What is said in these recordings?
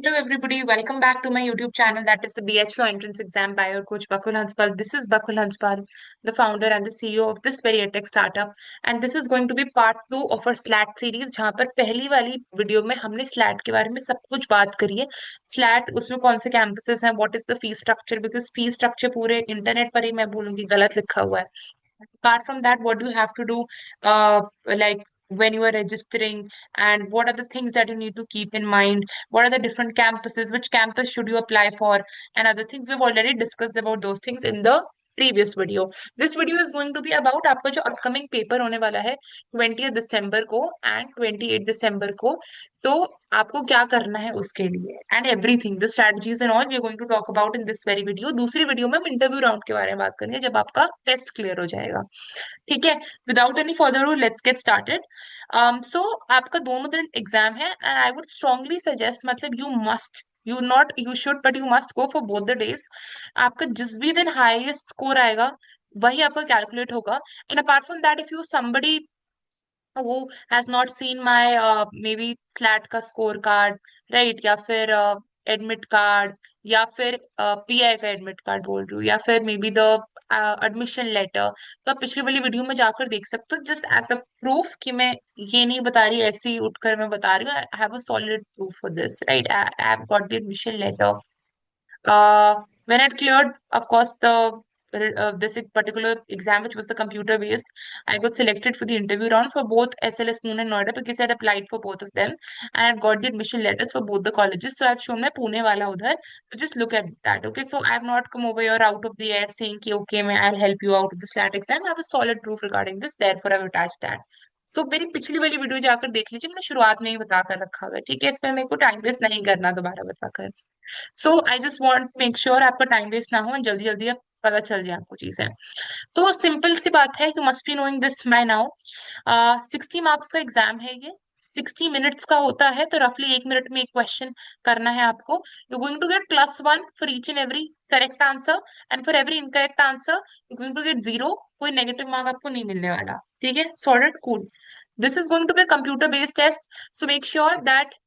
Hello everybody, welcome back to my YouTube channel, that is the BH Law Entrance Exam by your coach Bakul Hanspal. This is Bakul Hanspal, the founder and the CEO of this very edtech startup, and this is going to be part 2 of our SLAT series जहाँ पर पहली वाली video में हमने SLAT के बारे में सब कुछ बात करी है। SLAT उसमें कौन से कैंपसेस हैं, what is the fees structure, because fees structure पूरे इंटरनेट पर ही मैं बोलूंगी गलत लिखा हुआ है। Apart from that, what do you have to do, like when you are registering, and what are the things that you need to keep in mind, what are the different campuses, which campus should you apply for, and other things. We've already discussed about those things in the previous video. This video is going to be about आपका जो upcoming paper होने वाला है 20 दिसंबर को and 28 दिसंबर को। तो आपको क्या करना है उसके लिए and everything, the strategies and all we are going to talk about in this very video. दूसरी वीडियो में हम इंटरव्यू राउंड के बारे में बात करेंगे जब आपका टेस्ट क्लियर हो जाएगा। ठीक है, without any further do let's get started. So आपका दोनों दिन एग्जाम है and I would strongly suggest, मतलब you must, you not you should but you must go for both the days. आपका जिस भी दिन हाईएस्ट स्कोर आएगा वही आपका कैलकुलेट होगा। And apart from that, if you somebody who has not seen my maybe slate का score card, right, या फिर एडमिट कार्ड, या फिर पीआई का एडमिट कार्ड बोल रही हूँ, या फिर maybe the admission letter, तो आप पिछली वाली वीडियो में जाकर देख सकते हो, जस्ट एज अ प्रूफ कि मैं ये नहीं बता रही ऐसे ही उठकर मैं बता रही हूँ। I have a solid proof for this, right. I have got the admission letter. When it cleared, of course, the this particular exam, which was the computer based, I got selected for the interview round for both SLS Pune and Noida because I had applied for both of them, and I've got the admission letters for both the colleges. So I've shown my Pune wala udhar. So just look at that. Okay, so I've not come over here out of the air saying ki, okay, I'll help you out with the SLAT exam. I have a solid proof regarding this. Therefore, I've attached that. So मेरी पिछली वाली video जाकर देख लीजिए, मैंने शुरुआत में ही बता कर रखा हुआ है। ठीक है, इसमें मेरे को टाइम वेस्ट नहीं करना दोबारा बताकर। So I just want make sure आपका टाइम वेस्ट ना हो और जल्दी जल्दी आप पता चल जाए आपको चीजें। तो सिंपल सी बात है, you must be knowing this by now. 60 marks का एग्जाम है ये, 60 मिनट्स का होता है, तो रफली 1 मिनट में एक क्वेश्चन करना है आपको। You going to get +1 for each and every correct answer, and for every incorrect answer you going to get 0। कोई नेगेटिव मार्क आपको नहीं मिलने वाला। ठीक है, sorted, cool. This is going to be computer based test, so make sure that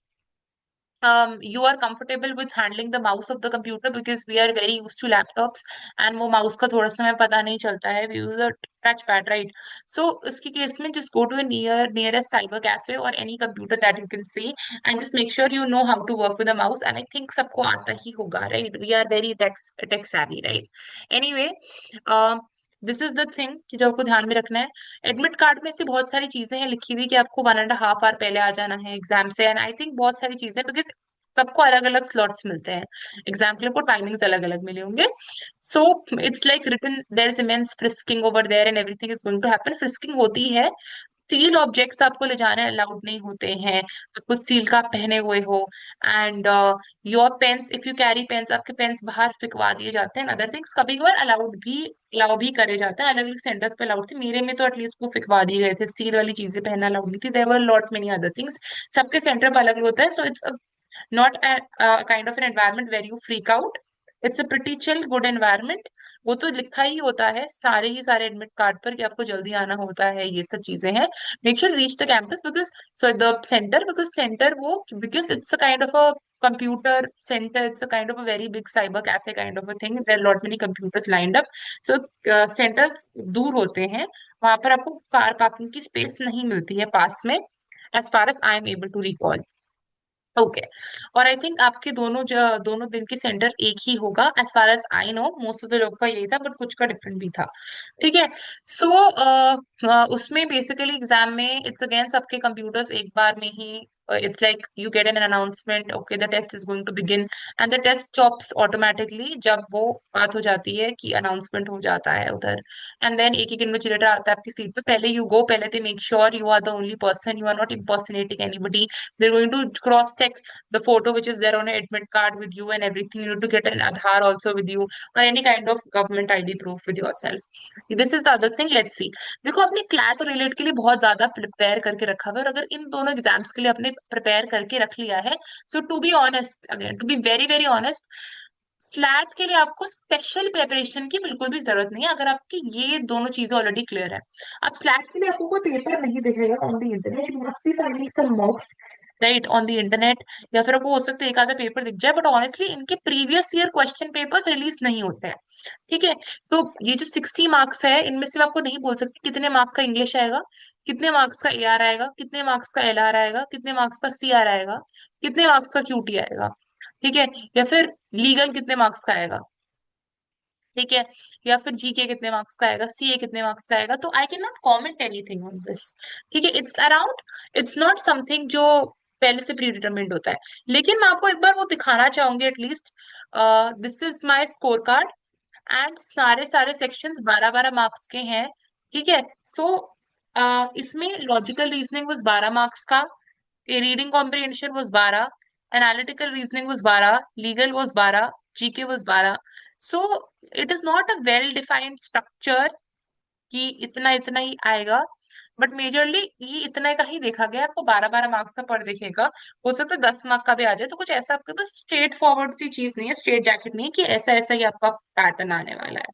you are comfortable with handling the mouse of the computer because we are very used to laptops, and वो mouse का थोड़ा सा हमें पता नहीं चलता है, we use a touch pad, right? So इसके केस में just go to a nearest cyber cafe or any computer that you can see, and just make sure you know how to work with the mouse, and I think सबको आता ही होगा, right? We are very tech savvy, right? Anyway, this is the thing कि जो आपको ध्यान में रखना है। एडमिट कार्ड में से बहुत सारी चीजें हैं लिखी हुई कि आपको 1.5 आवर पहले आ जाना है एग्जाम से, एंड आई थिंक बहुत सारी चीजें, बिकॉज सबको अलग अलग स्लॉट्स मिलते हैं एग्जाम के लिए, आपको टाइमिंग्स अलग अलग मिले होंगे। So it's like written there is immense frisking over there and everything is going to happen. Frisking होती है, स्टील ऑब्जेक्ट्स आपको ले जाने अलाउड नहीं होते हैं, तो कुछ स्टील का आप पहने हुए हो, and your pens, if you carry pens, आपके पेन्स बाहर फिकवा दिए जाते हैं। अदर थिंग्स कभी कभार अलाउ भी करे जाते हैं, अलग अलग सेंटर्स पे अलाउड थे, मेरे में तो एटलीस्ट वो फिकवा दिए गए थे, स्टील वाली चीजें पहनना अलाउड नहीं थी। There were lot many other things, सबके सेंटर पर अलग होता है। So it's not kind of an environment where you freak out, it's a pretty chill good environment. वो तो लिखा ही होता है सारे ही सारे एडमिट कार्ड पर कि आपको जल्दी आना होता है, ये सब चीजें हैं। Make sure reach the campus because, so the center, because center वो, because it's a kind of a computer center, it's a kind of a very big cyber cafe kind of a thing, there are lot many computers lined up, so centers दूर होते हैं, वहां पर आपको car parking की space नहीं मिलती है पास में, as far as I am able to recall। Okay, और आई थिंक आपके दोनों दिन के सेंटर एक ही होगा, as far as I know, most of the लोग का यही था, बट कुछ का डिफरेंट भी था। ठीक है, सो उसमें बेसिकली एग्जाम में इट्स अगेन सबके कंप्यूटर्स एक बार में ही, it's like you get an announcement, okay the test is going to begin, and the test stops automatically जब वो बात हो जाती है कि अनाउंसमेंट हो जाता है उधर। एंड देन एक एक इन्विजिलेटर आता है आपकी सीट पे, पहले यू गो, पहले they make sure you are the only person, you are not impersonating anybody, they're going to cross check the photo which is there on an admit card with you and everything. You need to get an Aadhaar also with you, or any kind of government ID proof with yourself. This is the other thing, let's see। देखो, आपने CLAT और relate के लिए बहुत ज्यादा prepare करके रखा हुआ है, और अगर इन दोनों एग्जाम्स के लिए आपने प्रिपेयर करके रख लिया है, so to be honest, again to be very very honest, SLAT के लिए आपको स्पेशल प्रिपरेशन की बिल्कुल भी जरूरत नहीं है अगर आपकी ये दोनों चीजें ऑलरेडी क्लियर है। अब स्लैट के लिए आपको कोई पेपर नहीं दिखेगा on the internet, you must be finding some mocks, right, on the internet, या फिर आपको हो सकता है एक आधा पेपर दिख जाए, बट ऑनेस्टली इनके previous year question papers release नहीं होते हैं। ठीक है, तो ये जो 60 मार्क्स है, इनमें से मैं आपको नहीं बोल सकती कितने मार्क्स का इंग्लिश आएगा, कितने मार्क्स का एआर आएगा, कितने मार्क्स का एलआर आएगा, कितने मार्क्स का सीआर आएगा, कितने मार्क्स का क्यूटी आएगा। ठीक है, या फिर लीगल कितने मार्क्स का आएगा। ठीक है, या फिर जीके कितने मार्क्स का आएगा, सीए कितने मार्क्स का आएगा, तो I can not comment anything on this. ठीक है, it's around, it's not something जो पहले से प्री डिटरमिन्ड होता है। लेकिन मैं आपको एक बार वो दिखाना चाहूंगी at least. This is my score card, and सारे सारे सेक्शंस 12-12 मार्क्स के हैं। ठीक है, सो इसमें लॉजिकल रीजनिंग वाज 12 मार्क्स का, reading comprehension was 12, analytical reasoning was 12, legal was 12, GK was 12। So it is not a well defined structure कि इतना इतना ही आएगा, बट मेजरली ये इतना का ही देखा गया। आपको 12-12 मार्क्स का पर दिखेगा, हो सकता है 10 मार्क का भी आ जाए, तो कुछ ऐसा आपके पास स्ट्रेट फॉरवर्ड सी चीज नहीं है, स्ट्रेट जैकेट नहीं है कि ऐसा ऐसा ही आपका पैटर्न आने वाला है।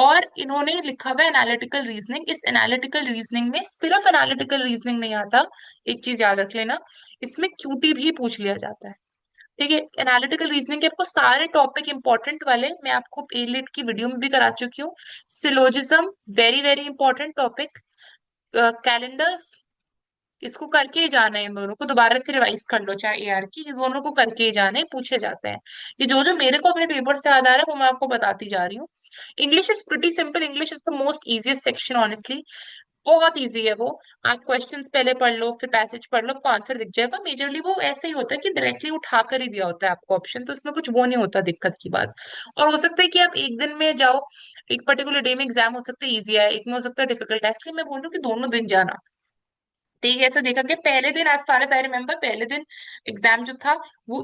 और इन्होंने लिखा हुआ है एनालिटिकल रीजनिंग। इस एनालिटिकल रीजनिंग में सिर्फ एनालिटिकल रीजनिंग नहीं आता, एक चीज याद रख लेना, इसमें क्यूटी भी पूछ लिया जाता है। ठीक है, एनालिटिकल रीजनिंग के आपको सारे टॉपिक इंपॉर्टेंट वाले मैं आपको एलिट की वीडियो में भी करा चुकी हूँ। Syllogism, very very important topic. Calendars, इसको करके ही जाना है, इन दोनों को दोबारा से रिवाइज कर लो, चाहे एआर की, ये दोनों को करके ही जाना है, पूछे जाते हैं। ये जो जो मेरे को अपने पेपर से याद आ रहा है वो मैं आपको बताती जा रही हूँ। English is pretty simple, English is the most easiest section honestly, बहुत इजी है वो। आप क्वेश्चंस पहले पढ़ लो, फिर पैसेज पढ़ लो, आपको आंसर दिख जाएगा। मेजरली वो ऐसे ही होता है कि डायरेक्टली उठा कर ही दिया होता है आपको ऑप्शन, तो इसमें कुछ वो नहीं होता दिक्कत की बात। और हो सकता है कि आप एक दिन में जाओ, एक पर्टिकुलर डे में एग्जाम हो सकता है इजी है, एक में हो सकता है डिफिकल्ट है, इसलिए मैं बोल रही हूँ कि दोनों दिन जाना। ठीक है, ऐसा देखा कि पहले दिन, as far as I remember, पहले दिन एग्जाम जो था वो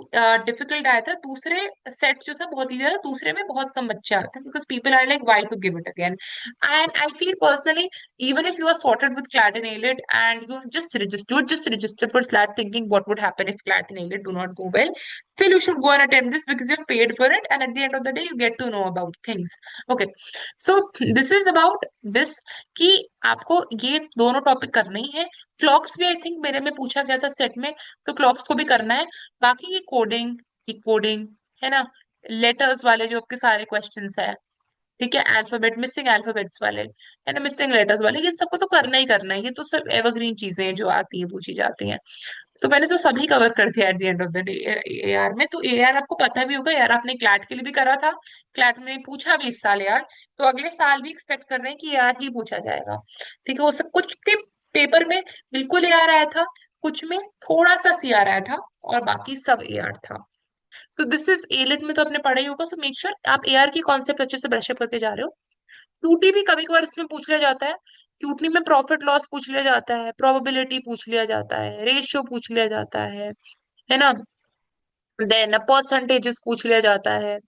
डिफिकल्ट आया था, दूसरे सेट जो था बहुत इजी था, दूसरे में बहुत कम बच्चे आते हैं, because people are like why to give it again. And I feel personally, even if you are sorted with CLAT and AILET and you just registered for SLAT thinking what would happen if CLAT and AILET do not go well, still you should go and attempt this because you have paid for it, and at the end of the day you get to know about things. Okay, so this is about this, कि आपको ये दोनों topic करने ही है। Clocks भी I think मेरे में पूछा गया था सेट में, तो क्लॉक्स को भी करना है। बाकी ये कोडिंग, ये कोडिंग है ना, लेटर्स वाले जो आपके सारे क्वेश्चंस है, ठीक है, अल्फाबेट, मिसिंग अल्फाबेट्स वाले है ना, मिसिंग लेटर्स वाले, इन सबको तो करना ही करना है, ये तो सब एवरग्रीन चीजें हैं जो आती है पूछी जाती हैं। तो मैंने तो सभी कवर कर दिया at the end of the day. AR में तो, एआर आपको पता भी होगा यार, आपने क्लैट के लिए भी करा था, क्लैट में पूछा भी इस साल यार, तो अगले साल भी एक्सपेक्ट कर रहे हैं कि एआर ही पूछा जाएगा। ठीक है, वो सब कुछ के पेपर में बिल्कुल एआर आया था, कुछ में थोड़ा सा सीआर आया था, और बाकी सब एआर था। तो दिस इज एलिट में तो आपने पढ़ा ही होगा, सो मेक श्योर आप एआर की कॉन्सेप्ट अच्छे से ब्रशअप करते जा रहे हो। क्यूटी भी कभी कभार इसमें पूछ लिया जाता है, क्यूटी में प्रॉफिट लॉस पूछ लिया जाता है, प्रोबेबिलिटी पूछ लिया जाता है, रेशियो पूछ लिया जाता है ना, देन परसेंटेजेस पूछ लिया जाता है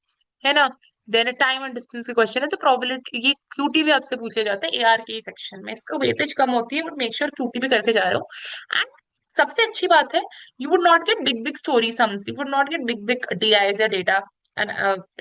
ना, देन टाइम एंड डिस्टेंस के क्वेश्चन है, तो प्रोबेबिलिटी ये क्यूटी भी आपसे पूछ लिया जाता है एआर के सेक्शन में, इसका वेटेज कम होती है, बट मेक श्योर क्यूटी भी करके जा रहे हो। एंड सबसे अच्छी बात है, you would not get big big story sums, you would not get big big DIs या डेटा एंड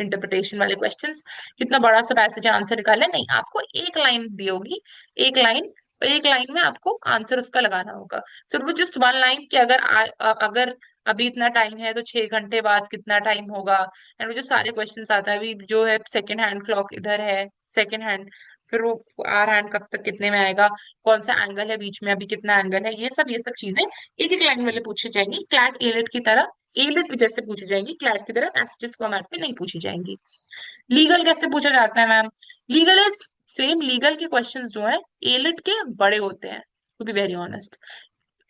इंटरप्रिटेशन वाले क्वेश्चंस, कितना बड़ा सा पैसेज आंसर निकालना है, नहीं, आपको एक लाइन दी होगी, एक लाइन, एक लाइन में आपको आंसर उसका लगाना होगा। सो वो जस्ट वन लाइन कि अगर अभी इतना टाइम है तो 6 घंटे बाद कितना टाइम होगा, एंड वो जो सारे क्वेश्चंस आता है, अभी जो है सेकंड हैंड क्लॉक इधर है, सेकंड हैंड, फिर वो आर हैंड कब तक कितने में आएगा, कौन सा एंगल है बीच में, अभी कितना एंगल है, ये सब चीजें एक एक लाइन वाले पूछी जाएंगी, क्लैट एलिट की तरह, एलिट जैसे पूछी जाएंगी, क्लैट की तरह पैसेजेस फॉर्मेट में नहीं पूछी जाएंगी। लीगल कैसे पूछा जाता है ma'am? Legal is same, legal के क्वेश्चंस जो है एलिट के बड़े होते हैं, to be very honest.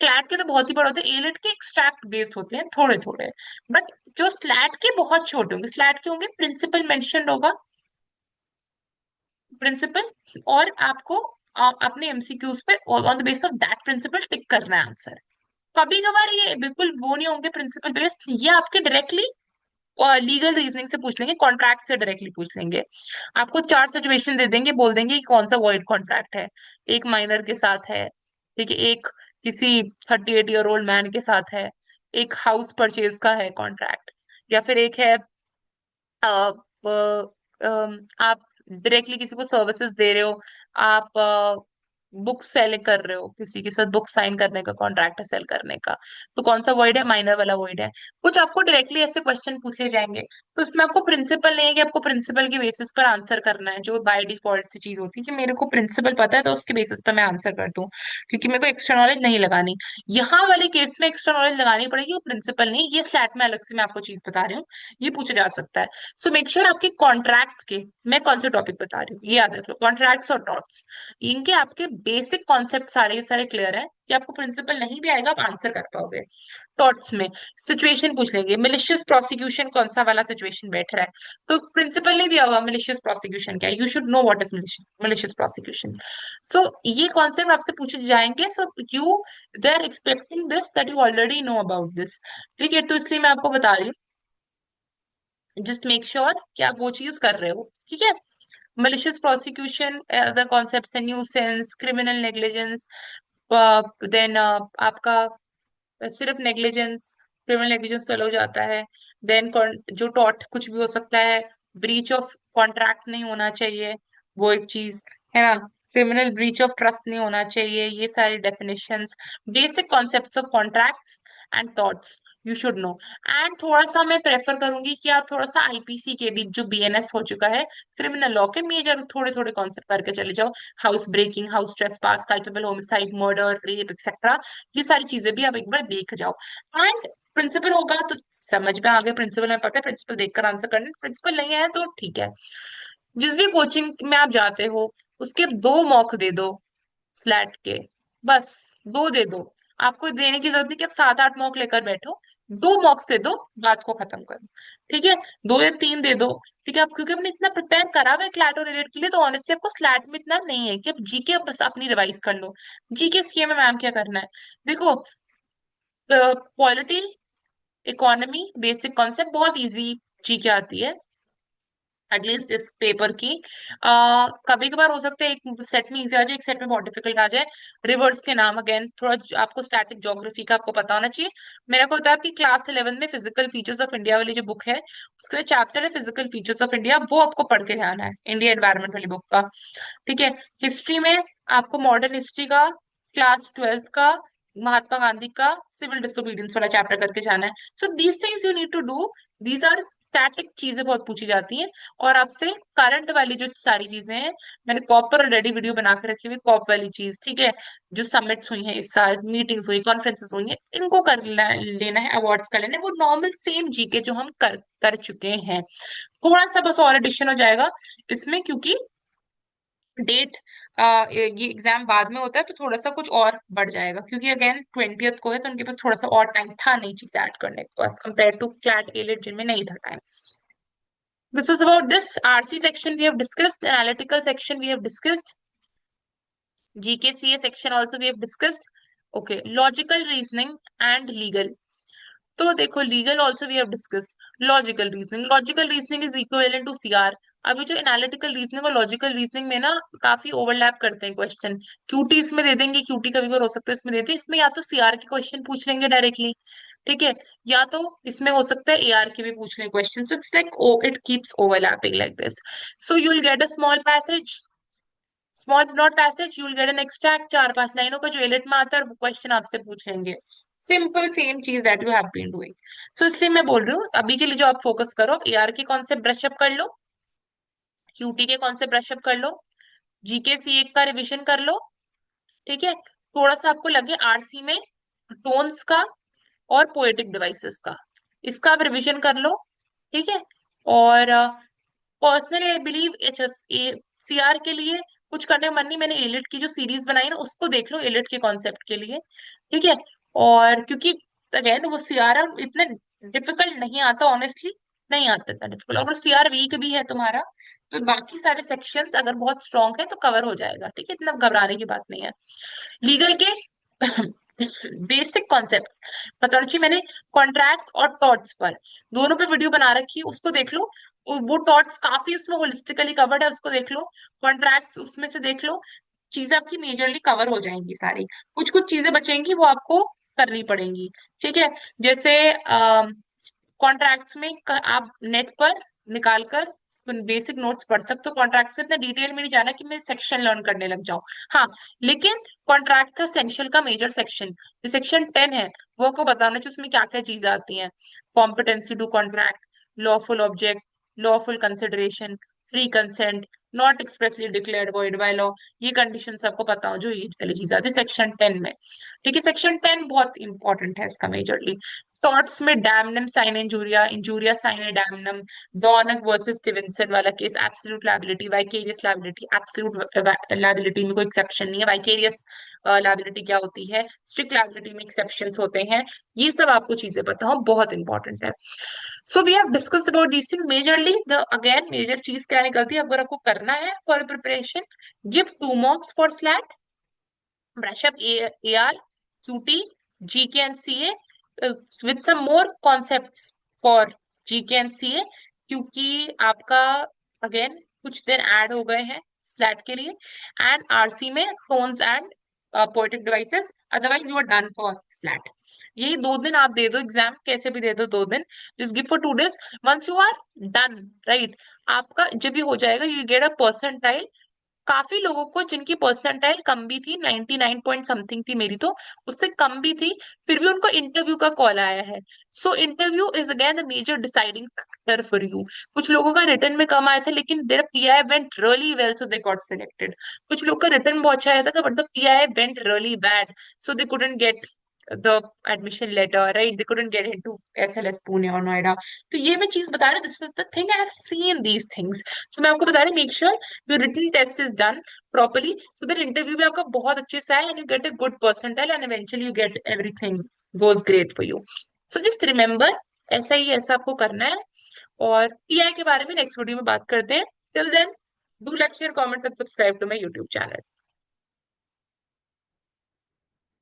CLAT के तो बहुत ही बड़े होते हैं, एलिट के एक्सट्रैक्ट बेस्ड होते हैं थोड़े थोड़े, बट जो स्लैट के बहुत छोटे होंगे, स्लैट के होंगे प्रिंसिपल मेंशन होगा, प्रिंसिपल, और आपको अपने एमसीक्यूज पे on the base of that principle tick करना है आंसर। कभी कभार ये बिल्कुल वो नहीं होंगे प्रिंसिपल बेस्ड, ये आपके डायरेक्टली लीगल रीजनिंग से पूछ लेंगे, कॉन्ट्रैक्ट से डायरेक्टली पूछ लेंगे। आपको 4 सिचुएशन दे देंगे, बोल देंगे कि कौन सा वॉइड कॉन्ट्रैक्ट है, एक माइनर के साथ है, ठीक है, एक किसी 38 ईयर ओल्ड मैन के साथ है, एक हाउस परचेज का है कॉन्ट्रैक्ट, या फिर एक है अ, आप डायरेक्टली किसी को सर्विसेज दे रहे हो, आप बुक सेल कर रहे हो, किसी के साथ बुक साइन करने का कॉन्ट्रैक्ट है सेल करने का, तो कौन सा वर्ड है, माइनर वाला वर्ड है। कुछ आपको डायरेक्टली ऐसे क्वेश्चन पूछे जाएंगे, तो इसमें आपको प्रिंसिपल नहीं है कि आपको प्रिंसिपल के बेसिस पर आंसर करना है, जो बाय डिफॉल्ट सी चीज होती है कि मेरे को प्रिंसिपल पता है तो उसके बेसिस पर मैं आंसर कर दूं, क्योंकि मेरे को एक्स्ट्रा नॉलेज नहीं लगानी। यहाँ वाले केस में एक्स्ट्रा नॉलेज लगानी पड़ेगी, वो प्रिंसिपल नहीं, ये स्लैट में अलग से मैं आपको चीज बता रही हूँ, ये पूछा जा सकता है। सो मेक श्योर आपके कॉन्ट्रैक्ट्स के, मैं कौन से टॉपिक बता रही हूँ ये याद रख लो, कॉन्ट्रैक्ट्स और टॉट्स, इनके आपके बेसिक कॉन्सेप्ट सारे के सारे क्लियर है कि आपको प्रिंसिपल नहीं भी आएगा आप आंसर कर पाओगे। टॉट्स में सिचुएशन पूछ लेंगे, मिलिशियस प्रोसिक्यूशन कौन सा वाला सिचुएशन बैठ रहा है, तो प्रिंसिपल नहीं दिया होगा मिलिशियस प्रोसिक्यूशन क्या, you should know what is malicious prosecution. So ये कॉन्सेप्ट आपसे पूछे जाएंगे, so you they are expecting this that you already know about this. ठीक है, तो इसलिए मैं आपको बता रही हूँ, जस्ट मेक श्योर कि आप वो चीज कर रहे हो। ठीक है, malicious prosecution, other concepts है nuisance, criminal negligence, देन आपका सिर्फ नेग्लिजेंस, क्रिमिनल नेग्लिजेंस चलो जाता है। देन जो टॉट कुछ भी हो सकता है, ब्रीच ऑफ कॉन्ट्रैक्ट नहीं होना चाहिए, वो एक चीज है ना, क्रिमिनल ब्रीच ऑफ ट्रस्ट नहीं होना चाहिए, ये सारी definitions, basic concepts of contracts and torts you should know. एंड थोड़ा सा मैं प्रेफर करूंगी कि आप थोड़ा सा आईपीसी के भी, जो बीएनएस हो चुका है, क्रिमिनल लॉ के मेजर थोड़े थोड़े कॉन्सेप्ट करके चले जाओ, house breaking, house trespass, culpable homicide, murder, rape etcetera, ये सारी चीजें भी आप एक बार देख जाओ। एंड प्रिंसिपल होगा तो समझ में आ गया, प्रिंसिपल में पता है, प्रिंसिपल देखकर आंसर करना, प्रिंसिपल नहीं है तो ठीक है। जिस भी कोचिंग में आप जाते हो उसके 2 मॉक दे दो स्लैट के, बस 2 दे दो, आपको देने की जरूरत नहीं कि आप 7-8 मॉक लेकर बैठो, 2 मॉक्स दे दो, बात को खत्म करो। ठीक है, 2 या 3 दे दो। ठीक है, आप क्योंकि आपने इतना प्रिपेयर करा हुआ है क्लैट और रिलेट के लिए, तो ऑनेस्टली आपको स्लैट में इतना नहीं है कि आप जीके बस अपनी रिवाइज कर लो। जीके सीए में मैम क्या करना है, देखो पॉलिटी, इकोनॉमी, बेसिक कॉन्सेप्ट बहुत इजी जीके आती है, एटलीस्ट इस पेपर की। कभी कभार हो सकता है एक सेट में इजी आ जाए, एक सेट में बहुत डिफिकल्ट आ जाए। रिवर्स के नाम अगेन थोड़ा आपको स्टैटिक ज्योग्राफी का आपको पता होना चाहिए। मेरा को होता है कि क्लास 11 में फिजिकल फीचर्स ऑफ इंडिया वाली जो बुक है, उसका चैप्टर है फिजिकल फीचर्स ऑफ इंडिया, वो आपको पढ़ के जाना है, इंडिया एनवायरमेंट वाली बुक का। ठीक है, हिस्ट्री में आपको मॉडर्न हिस्ट्री का क्लास 12 का, महात्मा गांधी का सिविल डिसोबीडियंस वाला चैप्टर करके जाना है। So these things you need to do, these are static चीजें बहुत पूछी जाती हैं। और आपसे करंट वाली जो सारी चीजें हैं, मैंने कॉप पर ऑलरेडी वीडियो बना के रखी हुई, कॉप वाली चीज, ठीक है, जो समिट्स हुई हैं इस साल, मीटिंग्स हुई, कॉन्फ्रेंसेस हुई हैं, इनको कर लेना है, अवार्ड्स कर लेना है, वो नॉर्मल सेम जीके जो हम कर कर चुके हैं। थोड़ा सा बस और एडिशन हो जाएगा इसमें, क्योंकि डेट, ये एग्जाम बाद में होता है तो थोड़ा सा कुछ और बढ़ जाएगा, क्योंकि अगेन 20th को है तो उनके पास थोड़ा सा और टाइम था नई चीज ऐड करने को as compare to CLAT AILET जिनमें नहीं था time. This was about this RC section we have discussed, analytical section we have discussed, GKCA section also we have discussed. Okay, logical reasoning and legal. तो देखो legal also we have discussed, logical reasoning is equivalent to CR. अभी जो analytical reasoning और logical reasoning में ना काफी overlap करते हैं क्वेश्चन, क्यूटी इसमें दे देंगे, क्यूटी कभी बार हो सकता है इसमें देते हैं, इसमें या तो सीआर के क्वेश्चन पूछ लेंगे डायरेक्टली, ठीक है, या तो इसमें हो सकता है एआर के भी पूछ लेंगे question, so it's like oh it keeps overlapping like this. So you will get a small not passage, you will get an extract 4-5 लाइनों का जो एलिट में आता है, और वो क्वेश्चन आपसे पूछेंगे, सिंपल सेम चीज that you have been doing. So इसलिए मैं बोल रही हूँ अभी के लिए जो आप फोकस करो, एआर के कॉन्सेप्ट ब्रशअप कर लो, क्यूटी के कॉन्सेप्ट ब्रशअप कर लो, जीके सी का रिविजन कर लो। ठीक है, थोड़ा सा आपको लगे आरसी में टोन्स का और पोएटिक डिवाइसेस का, इसका आप रिविजन कर लो। ठीक है, और personally I believe H S A CR के लिए कुछ करने का मन नहीं, मैंने एलिट की जो सीरीज बनाई ना उसको देख लो एलिट के कॉन्सेप्ट के लिए। ठीक है, और क्योंकि अगेन वो सीआर इतना डिफिकल्ट नहीं आता ऑनेस्टली, नहीं आता इतना डिफिकल्ट, और सीआर वीक भी है तुम्हारा, तो बाकी सारे सेक्शंस अगर बहुत स्ट्रॉन्ग है तो कवर हो जाएगा। ठीक है, इतना घबराने की बात नहीं है। लीगल के बेसिक कॉन्सेप्ट्स बताना चाहिए मैंने, कॉन्ट्रैक्ट और टॉर्ट्स पर दोनों पे वीडियो बना रखी है, उसको देख लो। वो टॉर्ट्स काफी उसमें होलिस्टिकली कवर्ड है, उसको देख लो, कॉन्ट्रैक्ट्स उसमें से देख लो, चीजें आपकी मेजरली कवर हो जाएंगी सारी, कुछ कुछ चीजें बचेंगी वो आपको करनी पड़ेंगी। ठीक है, जैसे कॉन्ट्रैक्ट्स में आप नेट पर निकाल कर बेसिक नोट्स पढ़ सकते हो। कॉन्ट्रैक्ट से इतना डिटेल में नहीं जाना कि मैं सेक्शन लर्न करने लग जाऊं। हाँ, लेकिन कॉन्ट्रैक्ट का एसेंशियल का मेजर सेक्शन जो सेक्शन 10 है वो आपको बताना चाहिए उसमें क्या क्या चीजें आती हैं। Competency to contract, lawful object, lawful consideration, free consent, not expressly declared void by law, ये कंडीशन आपको पता हो जो ये पहली चीज आती है सेक्शन 10 में। ठीक है, सेक्शन 10 बहुत इंपॉर्टेंट है इसका मेजरली। टॉर्ट्स में damnum sine injuria, injuria sine damnum, Donoghue versus Stevenson वाला case, absolute liability, vicarious liability, absolute liability में कोई एक्सेप्शन नहीं है। वाइकेरियस लायबिलिटी क्या होती है, स्ट्रिक्ट लायबिलिटी में एक्सेप्शंस होते हैं। ये सब आपको चीजें पता हो, बहुत इंपॉर्टेंट है। So we have discuss about these things majorly. The again major चीज क्या निकलती है अगर आपको करना है for preparation, give 2 marks for SLAT, brush up AR, QT, GK and CA with some more concepts for GK and CA, क्योंकि आपका अगेन कुछ दिन ऐड हो गए हैं स्लैट के लिए, एंड आरसी में tones and poetic devices, otherwise you are done for SLAT. यही 2 दिन आप दे दो एग्जाम, कैसे भी दे दो 2 दिन, just give for 2 days, once you are done, right, आपका जब भी हो जाएगा यू गेट अ परसेंटाइल। काफी लोगों को जिनकी परसेंटाइल कम भी थी, 99 पॉइंट समथिंग थी, मेरी तो उससे कम भी थी, फिर भी उनको इंटरव्यू का कॉल आया है। So interview is again the major deciding factor for you. कुछ लोगों का रिटर्न में कम आया था लेकिन their PI went really well so they got selected. कुछ लोग का रिटर्न बहुत अच्छा आया था but the PI went really bad so they couldn't get the admission letter, right? They couldn't get into SLS Pune or Noida. तो ये मैं चीज बता रही हूँ, this is the thing I have seen these things. So मैं आपको बता रही हूँ, make sure your written test is done properly so that interview भी आपका बहुत अच्छे से आए and you get a good percentile and eventually you get everything goes great for you. So just remember, ऐसा ही ऐसा आपको करना है। और पीआई के बारे में नेक्स्ट वीडियो में बात करते हैं। Till then, do like, share, comment and subscribe to my YouTube channel.